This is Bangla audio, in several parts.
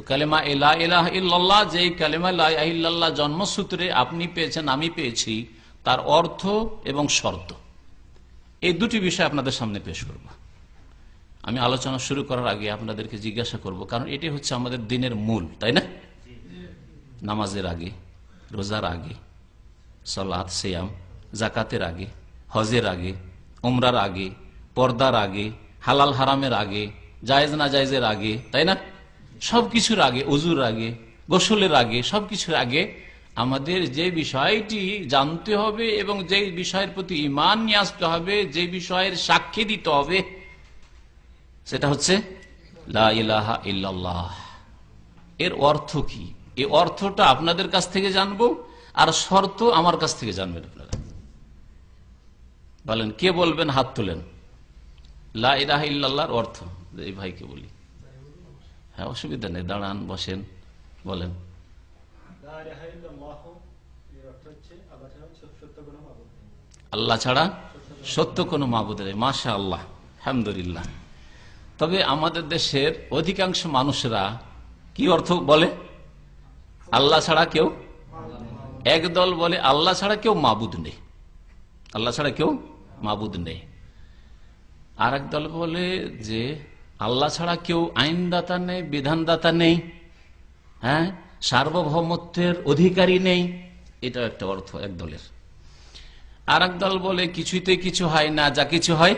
তো কালেমা লা ইলাহা ইল্লাল্লাহ, যেই কালেমা লা ইলাহা ইল্লাল্লাহ জন্মসূত্রে আপনি পেয়েছেন, আমি পেয়েছি, তার অর্থ এবং শর্ত, এই দুটি বিষয় আপনাদের সামনে পেশ করব। আমি আলোচনা শুরু করার আগে আপনাদেরকে জিজ্ঞাসা করব, কারণ এটি হচ্ছে আমাদের দিনের মূল, তাই না? নামাজের আগে, রোজার আগে, সালাত সিয়াম, জাকাতের আগে, হজের আগে, উমরার আগে, পর্দার আগে, হালাল হারামের আগে, জায়েজ না জায়েজের আগে, তাই না? সবকিছুর আগে, ওযুর আগে, গোসলের আগে, সবকিছুর আগে আমাদের যে বিষয়টি জানতে হবে এবং যে বিষয়ের প্রতি ঈমান নিয়ে আসতে হবে, যে বিষয়ের সাক্ষী দিতে হবে, সেটা হচ্ছে লা ইলাহা ইল্লাল্লাহ। এর অর্থ কি? এই অর্থটা আপনাদের কাছ থেকে জানবো, আর শর্ত আমার কাছ থেকে জানবেন আপনারা। বলেন, কে বলবেন? হাত তোলেন। লা ইলাহা ইল্লাল্লাহর অর্থ এই ভাইকে বলি। হ্যাঁ, অসুবিধা নেই, দাঁড়ান, বসেন, বলেন। আল্লাহ ছাড়া সত্য কোনো মাবুদ নেই। মাশাআল্লাহ, আলহামদুলিল্লাহ। তবে আমাদের দেশের অধিকাংশ মানুষরা কি অর্থ বলে? আল্লাহ ছাড়া কেউ, একদল বলে আল্লাহ ছাড়া কেউ মাবুদ নেই, আল্লাহ ছাড়া কেউ মাবুদ নেই। আর এক দল বলে যে আল্লাহ ছাড়া কেউ আইনদাতা নেই, বিধানদাতা নেই, হ্যাঁ, সার্বভৌমত্বের অধিকারী নেই। এটা একটা অর্থ এক দলের। আর এক দল বলে কিছুতে কিছু হয় না, যা কিছু হয়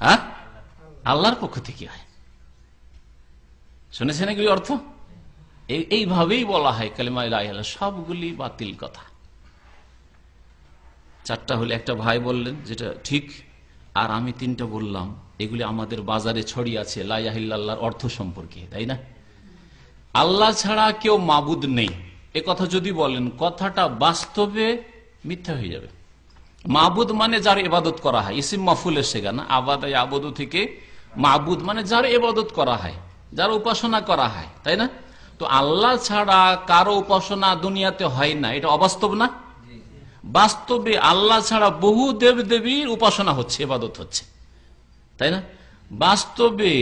হ্যাঁ আল্লাহর পক্ষ থেকে হয়। শুনেছেন এগুলি অর্থ? এইভাবেই বলা হয় কালিমা লা ইলাহা ইল্লাল্লাহ। সবগুলি বাতিল কথা। চারটা হলে একটা ভাই বললেন যেটা ঠিক, আর আমি তিনটা বললাম। এগুলি আমাদের বাজারে ছড়িয়ে আছে লা ইলাহা ইল্লাল্লাহর অর্থ সম্পর্কে, তাই না? আল্লাহ ছাড়া কেউ মাবুদ নেই এ কথা যদি বলেন, কথাটা বাস্তবে মিথ্যা হয়ে যাবে। মাবুদ মানে যার ইবাদত করা হয়, ইসিম মাফুল এসে গেল না, আবাদা ইয়াবুদু থেকে মাবুদ মানে যার ইবাদত করা হয়, যার উপাসনা করা হয়, তাই না? তো আল্লাহ ছাড়া কারো উপাসনা দুনিয়াতে হয় না, এটা অবাস্তব না? বাস্তবে আল্লাহ ছাড়া বহু দেব দেবীর উপাসনা হচ্ছে, ইবাদত হচ্ছে, তাই না? বাস্তবে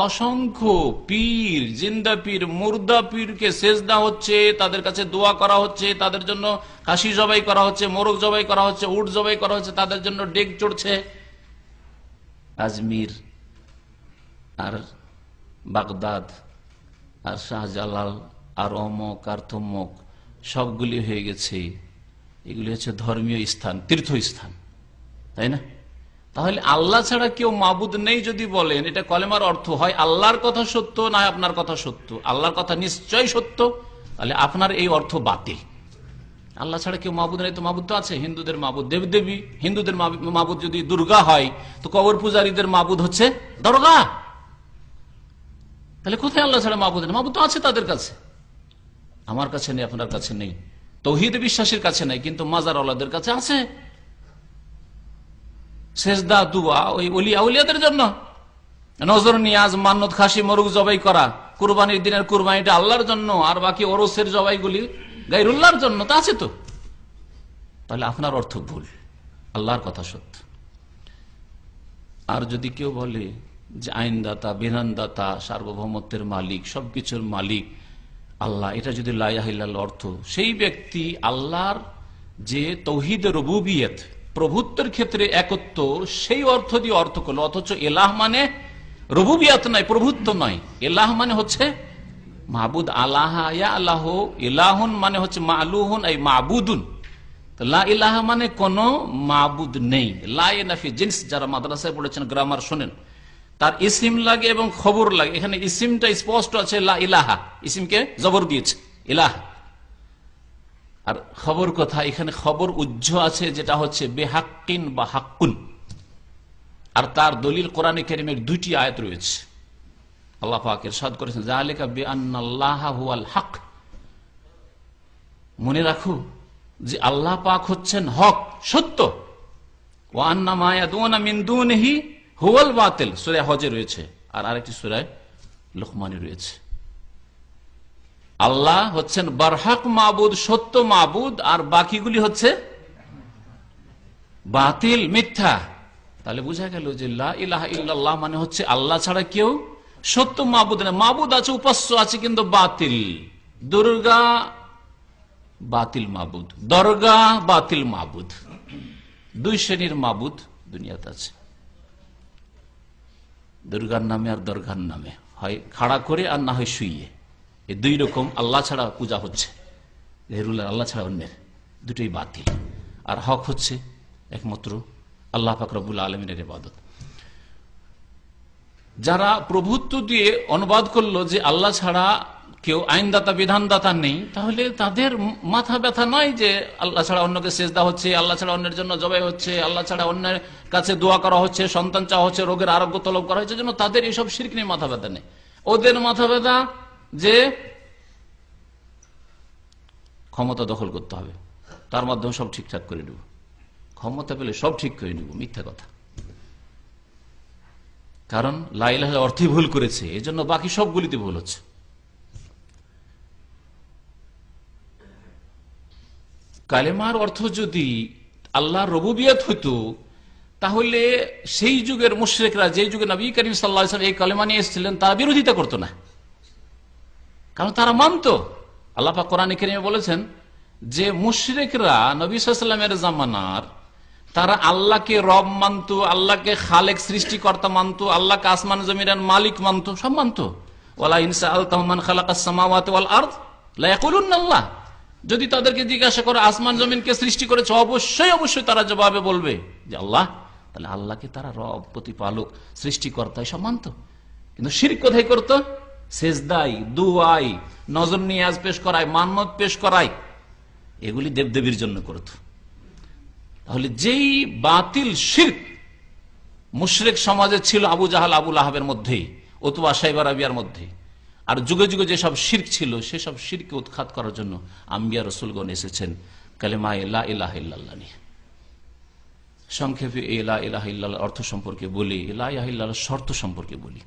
অসংখ্য পীর, জিন্দা পীর, মুর্দা পীরকে সেজদা হচ্ছে, তাদের কাছে দোয়া করা হচ্ছে, তাদের জন্য খাসি জবাই করা হচ্ছে, মোরগ জবাই করা হচ্ছে, উট জবাই করা হচ্ছে, তাদের জন্য ডেক চড়ছে। আজমির আর বাগদাদ আর শাহজালাল আর অমক আর তমক সবগুলি হয়ে গেছে। এগুলি হচ্ছে ধর্মীয় স্থান, তীর্থস্থান, তাই না? তাহলে আল্লাহ ছাড়া কেউ মাবুদ নেই যদি বলেন, এটা কলেমার অর্থ হয় আল্লাহর কথা সত্য, না আপনার কথা সত্য। আল্লাহর কথা নিশ্চয় সত্য, তাহলে আপনার এই অর্থ বাতিল। আল্লাহ ছাড়া কেউ মাবুদ নেই, তো মাবুদ তো আছে। হিন্দুদের মাবুদ দেবদেবী, হিন্দুদের মাবুদ যদি দুর্গা হয়, তো কবর পূজারীদের মাবুদ হচ্ছে দরগা। তাহলে কোথায় আল্লাহ ছাড়া মাবুদ নেই? মাবুদ তো আছে তাদের কাছে, আমার কাছে নেই, আপনার কাছে নেই, তৌহিদ বিশ্বাসীর কাছে নেই, কিন্তু মাজার আল্লাহদের কাছে আছে। সেজদা দুয়া ওই ওলিয়া উলিয়াদের জন্য, নজর নিয়াজ, মান্নত, খাসি, মোরগ জবাই করা, কুরবানির দিনের কুরবানিটা আল্লাহর জন্য, আর বাকি ওরসের জবাইগুলি গায়রুল্লাহর জন্য, তা আছে তো। তাহলে আপনার অর্থ ভুল, আল্লাহর কথা সত্য। আর যদি কেউ বলে যে আইনদাতা, বিধানদাতা, সার্বভৌমত্বের মালিক, সবকিছুর মালিক আল্লাহ, এটা যদি লা ইলাহা ইল্লাল্লাহ অর্থ, সেই ব্যক্তি আল্লাহর যে তৌহিদ রুবুবিয়ত, প্রভুত্বের ক্ষেত্রে একত্ব, সেই অর্থ দিয়ে অর্থ করলো। অথচ এলাহ মানে রুবুবিয়ত নয়, প্রভুত্ব নয়। এলাহ মানে হচ্ছে মাবুদ। আল্লাহ ইয়া আল্লাহ, ইলাহুন মানে হচ্ছে মালুহুন এই মাবুদুন। লা ইলাহা মানে কোন মাবুদ নেই। লা নাফি জিন্স, যারা মাদ্রাসায় পড়েছেন গ্রামার শোনেন, তার ইসিম লাগে এবং খবর লাগে। এখানে ইসিমটা স্পষ্ট আছে লা ইলাহা, ইসিমকে জবর দিয়েছে ইলাহ। আর খবর কথা, এখানে খবর উজ্জ আছে, যেটা হচ্ছে বেহাক্কিন বা হাক্কুন। আর তার দলিল কোরআনে কারীমের দুইটি আয়াত রয়েছে। আল্লাহ পাক ইরশাদ করেছেন যালিকা বিআন্নাল্লাহা হুয়াল হক। মনে রাখো যে আল্লাহ পাক হচ্ছেন হক, সত্য। ওয়া আন্না মা ইয়াদুনা মিন দুনিহি হুয়াল বাতিল, সূরা হজে রয়েছে, আর আরেকটি সূরা লুকমানে রয়েছে। আল্লাহ হচ্ছেন বারহাক মাবুদ, সত্য মাবুদ, আর বাকিগুলি হচ্ছে বাতিল, মিথ্যা। তাহলে বোঝা গেল যে লা ইলাহা ইল্লাল্লাহ মানে হচ্ছে আল্লাহ ছাড়া কেউ সত্য মাবুদ না, মাবুদ আছে, উপাস্য আছে, কিন্তু বাতিল। দুর্গা বাতিল মাবুদ, দরগা বাতিল মাবুদ। দুই শ্রেণীর মাবুদ দুনিয়াতে আছে, দুর্গার নামে আর দরগার নামে, হয় খাড়া করে আর না হয় শুইয়ে। এই দুই রকম আল্লাহ ছাড়া পূজা হচ্ছে, আল্লাহ ছাড়া অন্যের, দুটোই বাতিল। আর হক হচ্ছে একমাত্র আল্লাহ পাক রব্বুল আলামিনের ইবাদত। যারা প্রভুত্ব দিয়ে অনুবাদ করলো যে আল্লাহ ছাড়া কেউ আইনদাতা বিধানদাতা নেই, তাহলে তাদের মাথা ব্যথা নয় যে আল্লাহ ছাড়া অন্যকে সেজদা হচ্ছে, আল্লাহ ছাড়া অন্যের জন্য জবাই হচ্ছে, আল্লাহ ছাড়া অন্যের কাছে দোয়া করা হচ্ছে, সন্তান চাওয়া হচ্ছে, রোগের আরোগ্য তলব করা হচ্ছে, জন্য তাদের এইসব শিরক নিয়ে মাথা ব্যথা নেই। ওদের মাথা ব্যথা যে ক্ষমতা দখল করতে হবে, তার মাধ্যমে সব ঠিকঠাক করে নেব, ক্ষমতা পেলে সব ঠিক করে নেব। মিথ্যা কথা। কারণ লা ইলাহা ইল্লাল্লাহ অর্থই ভুল করেছে, এজন্য বাকি সবগুলিতে ভুল হচ্ছে। কালেমার অর্থ যদি আল্লাহর রুবুবিয়ত হতো, তাহলে সেই যুগের মুশরিকরা, যে যুগে নবী করিম সাল্লাল্লাহু আলাইহি ওয়াসাল্লাম এই কালেমা নিয়ে এসেছিলেন, তারা বিরোধিতা করতো না, কারণ তারা মানতো। আল্লাহ পাক কোরআনে কারিমে বলেছেন যে মুশরিকরা নবী সাল্লাল্লাহু আলাইহি ওয়াসাল্লামের জামানার, তারা আল্লাহকে রব মানতো, আল্লাহকে খালেক সৃষ্টিকর্তা মানতো, আল্লাহকে আসমান জমিনের মালিক মানতো, সব মানতো। ওয়ালা ইন সাআলতাহুম মান খালাকাস সামাওয়াতি ওয়াল আরদ লা ইয়াকুলুন্না আল্লাহ। যদি তাদেরকে জিজ্ঞাসা করে আসমান জমিনকে সৃষ্টি করেছে, অবশ্যই অবশ্যই তারা জবাবে বলবে যে আল্লাহ। তাহলে আল্লাহকে তারা রব, প্রতিপালক, সৃষ্টিকর্তা এসব মানতো। কিন্তু শিরক কোথায় করতো? সেজদাই, দুআই, নজর নিয়াজ পেশ করায়, মান্নত পেশ করায়, এগুলি দেবদেবীর জন্য করতো। তাহলে যেই বাতিল শিরক মুশরিক সমাজে ছিল আবু জাহাল আবু লাহাবের মধ্যেই, উতবা শাইবা রাবিয়ার মধ্যে, আর যুগে যুগে যেসব শিরক ছিল, সেসব শিরককে উৎখাত করার জন্য আম্বিয়া রাসূলগণ এসেছেন কালেমা লা ইলাহা ইল্লাল্লাহ নিয়ে। সংক্ষেপে লা ইলাহা ইল্লাল্লাহ অর্থ সম্পর্কে বলি, লা ইলাহা ইল্লাল্লাহ শর্ত সম্পর্কে বলি।